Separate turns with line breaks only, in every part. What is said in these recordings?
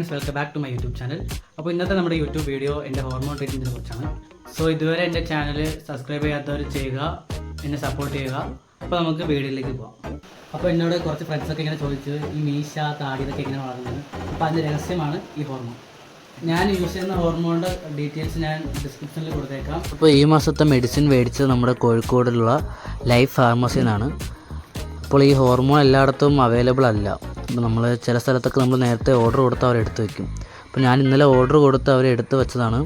Friends, welcome back to my YouTube channel. അപ്പോൾ ഇന്നത്തെ നമ്മുടെ യൂട്യൂബ് വീഡിയോ എൻ്റെ ഹോർമോൺ ട്രീറ്റ്മെൻറ്റിനെ കുറിച്ചാണ്. സോ ഇതുവരെ എൻ്റെ ചാനൽ സബ്സ്ക്രൈബ് ചെയ്യാത്തവർ ചെയ്യുക, എന്നെ സപ്പോർട്ട് ചെയ്യുക. അപ്പോൾ നമുക്ക് വീഡിയോയിലേക്ക് പോകാം. അപ്പോൾ എന്നോട് കുറച്ച് ഫ്രണ്ട്സൊക്കെ ഇങ്ങനെ ചോദിച്ചു, ഈ മീശ താടി ഇതൊക്കെ എങ്ങനെ വളർന്നത്. അപ്പോൾ അതിൻ്റെ രഹസ്യമാണ് ഈ ഹോർമോൺ. ഞാൻ യൂസ് ചെയ്യുന്ന ഹോർമോണിൻ്റെ ഡീറ്റെയിൽസ് ഞാൻ ഡിസ്ക്രിപ്ഷനിൽ കൊടുത്തേക്കാം.
അപ്പോൾ ഈ മാസത്തെ മെഡിസിൻ മേടിച്ചത് നമ്മുടെ കോഴിക്കോടുള്ള ലൈഫ് ഫാർമസിയിൽ നിന്നാണ്. അപ്പോൾ ഈ ഹോർമോൺ എല്ലായിടത്തും അവൈലബിൾ അല്ല. അപ്പോൾ നമ്മൾ ചില സ്ഥലത്തൊക്കെ നമ്മൾ നേരത്തെ ഓർഡർ കൊടുത്ത് അവരെടുത്ത് വയ്ക്കും. അപ്പോൾ ഞാൻ ഇന്നലെ ഓർഡർ കൊടുത്ത് അവരെടുത്ത് വെച്ചതാണ്.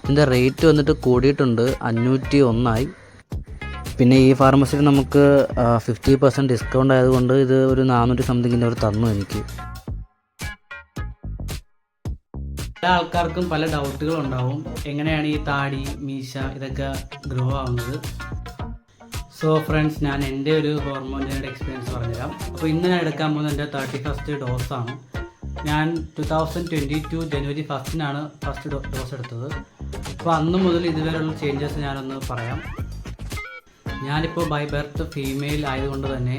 ഇതിൻ്റെ റേറ്റ് വന്നിട്ട് കൂടിയിട്ടുണ്ട്, 501 പിന്നെ ഈ ഫാർമസിയിൽ നമുക്ക് 50% ഡിസ്കൗണ്ട് ആയതുകൊണ്ട് ഇത് ഒരു 400 സംതിങ്ങിൻ്റെ അവർ തന്നു എനിക്ക്.
പല ആൾക്കാർക്കും പല ഡൗട്ടുകളുണ്ടാവും, എങ്ങനെയാണ് ഈ താടി മീശ ഇതൊക്കെ ഗ്രോ ആവുന്നത്. സോ ഫ്രണ്ട്സ്, ഞാൻ എൻ്റെ ഒരു ഹോർമോണിൻ്റെ എക്സ്പീരിയൻസ് പറഞ്ഞുതരാം. അപ്പോൾ ഇന്ന് ഞാൻ എടുക്കാൻ പോകുന്നത് എൻ്റെ 31st ഡോസാണ്. ഞാൻ 2022 ജനുവരി 1 ഫസ്റ്റ് ഡോസ് എടുത്തത്. അപ്പോൾ അന്ന് മുതൽ ഇതുവരെയുള്ള ചേഞ്ചസ് ഞാനൊന്ന് പറയാം. ഞാനിപ്പോൾ ബൈ ബർത്ത് ഫീമെയിൽ ആയതുകൊണ്ട് തന്നെ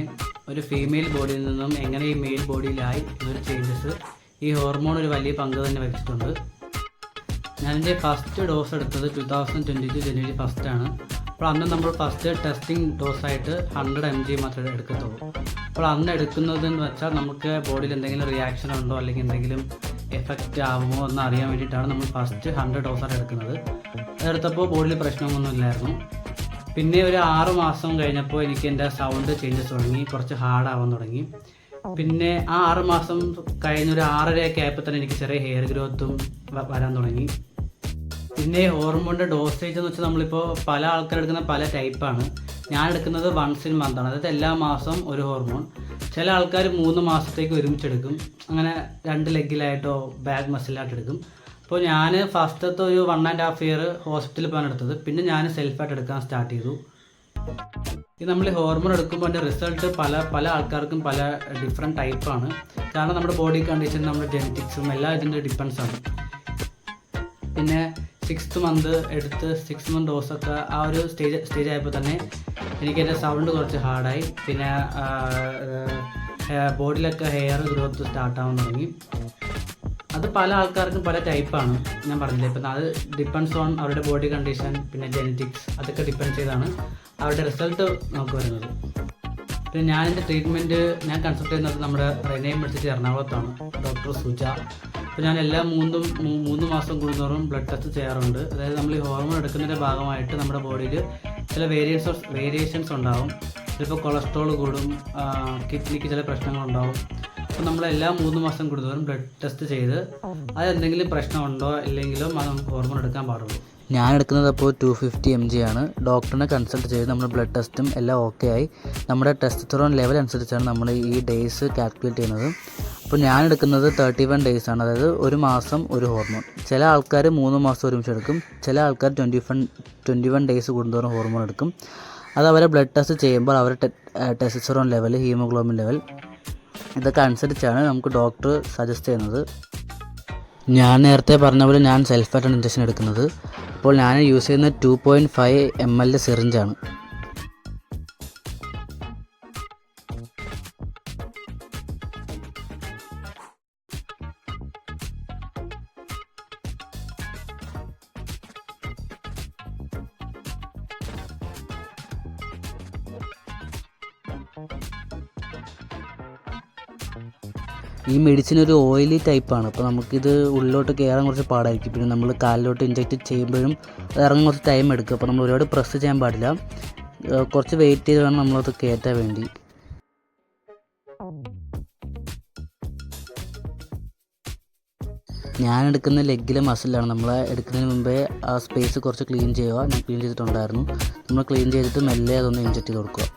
ഒരു ഫീമെയിൽ ബോഡിയിൽ നിന്നും എങ്ങനെ ഈ മെയിൽ ബോഡിയിലായി എന്നൊരു ചേഞ്ചസ് ഈ ഹോർമോൺ ഒരു വലിയ പങ്ക് തന്നെ വഹിച്ചിട്ടുണ്ട്. ഞാനെൻ്റെ ഫസ്റ്റ് ഡോസ് എടുത്തത് 2022 ജനുവരി 1 അപ്പോൾ അന്ന് നമ്മൾ ഫസ്റ്റ് ടെസ്റ്റിംഗ് ഡോസായിട്ട് 100 mg മാത്രമേ എടുക്കത്തുള്ളൂ. അപ്പോൾ അന്ന് എടുക്കുന്നതെന്ന് വെച്ചാൽ നമുക്ക് ബോഡിയിൽ എന്തെങ്കിലും റിയാക്ഷൻ ഉണ്ടോ അല്ലെങ്കിൽ എന്തെങ്കിലും എഫക്റ്റ് ആകുമോ എന്ന് അറിയാൻ വേണ്ടിയിട്ടാണ് നമ്മൾ ഫസ്റ്റ് 100 ഡോസാണ് എടുക്കുന്നത്. അതെടുത്തപ്പോൾ ബോഡിയിൽ പ്രശ്നമൊന്നും ഇല്ലായിരുന്നു. പിന്നെ ഒരു 6 മാസം കഴിഞ്ഞപ്പോൾ എനിക്ക് എൻ്റെ സൗണ്ട് ചേഞ്ചസ് തുടങ്ങി, കുറച്ച് ഹാർഡാവാൻ തുടങ്ങി. പിന്നെ ആ 6 മാസം കഴിഞ്ഞൊരു 6.5 ആയപ്പോൾ തന്നെ എനിക്ക് ചെറിയ ഹെയർ ഗ്രോത്തും വരാൻ തുടങ്ങി. പിന്നെ ഹോർമോണിൻ്റെ ഡോസേജ് എന്ന് വെച്ചാൽ നമ്മളിപ്പോൾ പല ആൾക്കാർ എടുക്കുന്ന പല ടൈപ്പാണ്. ഞാൻ എടുക്കുന്നത് വൺസ് ഇൻ മന്താണ്, അതായത് എല്ലാ മാസം ഒരു ഹോർമോൺ. ചില ആൾക്കാർ 3 മാസത്തേക്ക് ഒരുമിച്ചെടുക്കും, അങ്ങനെ 2 ലെഗിലായിട്ടോ ബാക്ക് മസിലായിട്ട് എടുക്കും. അപ്പോൾ ഞാൻ ഫസ്റ്റത്തെ ഒരു 1.5 ഇയർ ഹോസ്പിറ്റലിൽ പോകാൻ എടുത്തത്. പിന്നെ ഞാൻ സെൽഫായിട്ട് എടുക്കാൻ സ്റ്റാർട്ട് ചെയ്തു. ഇത് നമ്മൾ ഹോർമോൺ എടുക്കുമ്പോൾ അതിൻ്റെ റിസൾട്ട് പല ആൾക്കാർക്കും പല ഡിഫറെൻറ്റ് ടൈപ്പാണ്. കാരണം നമ്മുടെ ബോഡി കണ്ടീഷൻ, നമ്മുടെ ജെനറ്റിക്സും എല്ലാം ഇതിൻ്റെ ഡിപ്പെൻസ് ആണ്. പിന്നെ 6th മന്ത് എടുത്ത് 6 മന്ത് ഡോസൊക്കെ ആ ഒരു സ്റ്റേജ് ആയപ്പോൾ തന്നെ എനിക്ക് എൻ്റെ സൗണ്ട് കുറച്ച് ഹാർഡായി. പിന്നെ ബോഡിയിലൊക്കെ ഹെയർ ഗ്രോത്ത് സ്റ്റാർട്ടാവാൻ തുടങ്ങി. അത് പല ആൾക്കാർക്കും പല ടൈപ്പാണ്, ഞാൻ പറഞ്ഞില്ലേ. ഇപ്പം അത് ഡിപ്പെൻഡ്സ് ഓൺ അവരുടെ ബോഡി കണ്ടീഷൻ, പിന്നെ ജെനറ്റിക്സ്, അതൊക്കെ ഡിപ്പെൻഡ് ചെയ്താണ് അവരുടെ റിസൾട്ട് നമുക്ക് വരുന്നത്. പിന്നെ ഞാനെൻ്റെ ട്രീറ്റ്മെൻറ്റ് ഞാൻ കൺസൾട്ട് ചെയ്യുന്നത് നമ്മുടെ റെനൈൻ മെഡിസിറ്റി എറണാകുളത്താണ്, ഡോക്ടർ സുജ. അപ്പോൾ ഞാൻ എല്ലാ 3 മാസം കൂടുന്നവരും ബ്ലഡ് ടെസ്റ്റ് ചെയ്യാറുണ്ട്. അതായത് നമ്മൾ ഈ ഹോർമോൺ എടുക്കുന്നതിൻ്റെ ഭാഗമായിട്ട് നമ്മുടെ ബോഡിയിൽ ചില വേരിയേഷൻസ് ഉണ്ടാവും. ചിലപ്പോൾ കൊളസ്ട്രോൾ കൂടും, കിഡ്നിക്ക് ചില പ്രശ്നങ്ങളുണ്ടാവും. അപ്പോൾ നമ്മൾ എല്ലാ 3 മാസം കൂടുന്നവരും ബ്ലഡ് ടെസ്റ്റ് ചെയ്ത് അതെന്തെങ്കിലും പ്രശ്നമുണ്ടോ ഇല്ലെങ്കിലും അത് നമുക്ക് ഹോർമോൺ എടുക്കാൻ പാടുള്ളൂ.
ഞാൻ എടുക്കുന്നത് അപ്പോൾ 250 mg ആണ്. ഡോക്ടറിനെ കൺസൾട്ട് ചെയ്ത് നമ്മുടെ ബ്ലഡ് ടെസ്റ്റും എല്ലാം ഓക്കെ ആയി. നമ്മുടെ ടെസ്റ്റോസ്റ്റെറോൺ ലെവൽ അനുസരിച്ചാണ് നമ്മൾ ഈ ഡേയ്സ് കാൽക്കുലേറ്റ് ചെയ്യുന്നത്. അപ്പോൾ ഞാൻ എടുക്കുന്നത് 31 days ആണ്, അതായത് ഒരു മാസം ഒരു ഹോർമോൺ. ചില ആൾക്കാർ 3 മാസം ഒരുമിച്ച് എടുക്കും, ചില ആൾക്കാർ 21 days കൂടുന്നതോറും ഹോർമോൺ എടുക്കും. അത് അവരെ ബ്ലഡ് ടെസ്റ്റ് ചെയ്യുമ്പോൾ അവരുടെ ടെസ്റ്റോസ്റ്റെറോൺ ലെവൽ, ഹീമോഗ്ലോബിൻ ലെവൽ ഇതൊക്കെ അനുസരിച്ചാണ് നമുക്ക് ഡോക്ടർ സജസ്റ്റ് ചെയ്യുന്നത്. ഞാൻ നേരത്തെ പറഞ്ഞ പോലെ ഞാൻ സെൽഫായിട്ടാണ് ഇഞ്ചക്ഷൻ എടുക്കുന്നത്. അപ്പോൾ ഞാൻ യൂസ് ചെയ്യുന്ന 2.5 ml സിറിഞ്ചാണ്. ഈ മെഡിസിൻ ഒരു ഓയിലി ടൈപ്പാണ്, അപ്പോൾ നമുക്കിത് ഉള്ളിലോട്ട് കയറാൻ കുറച്ച് പാടായിരിക്കും. പിന്നെ നമ്മൾ കാലിലോട്ട് ഇഞ്ചെക്റ്റ് ചെയ്യുമ്പോഴും അത് ഇറങ്ങാൻ കുറച്ച് ടൈം എടുക്കും. അപ്പോൾ നമ്മൾ ഒരുപാട് പ്രസ് ചെയ്യാൻ പാടില്ല, കുറച്ച് വെയിറ്റ് ചെയ്ത് വേണം നമ്മളത് കയറ്റാൻ വേണ്ടി. ഞാൻ എടുക്കുന്ന ലെഗിലെ മസിലാണ്. നമ്മൾ എടുക്കുന്നതിന് മുമ്പേ ആ സ്പേസ് കുറച്ച് ക്ലീൻ ചെയ്യുക. ഞാൻ ക്ലീൻ ചെയ്തിട്ടുണ്ടായിരുന്നു. നമ്മൾ ക്ലീൻ ചെയ്തിട്ട് മെല്ലെ അതൊന്ന് ഇഞ്ചെക്റ്റ് ചെയ്ത് കൊടുക്കുക.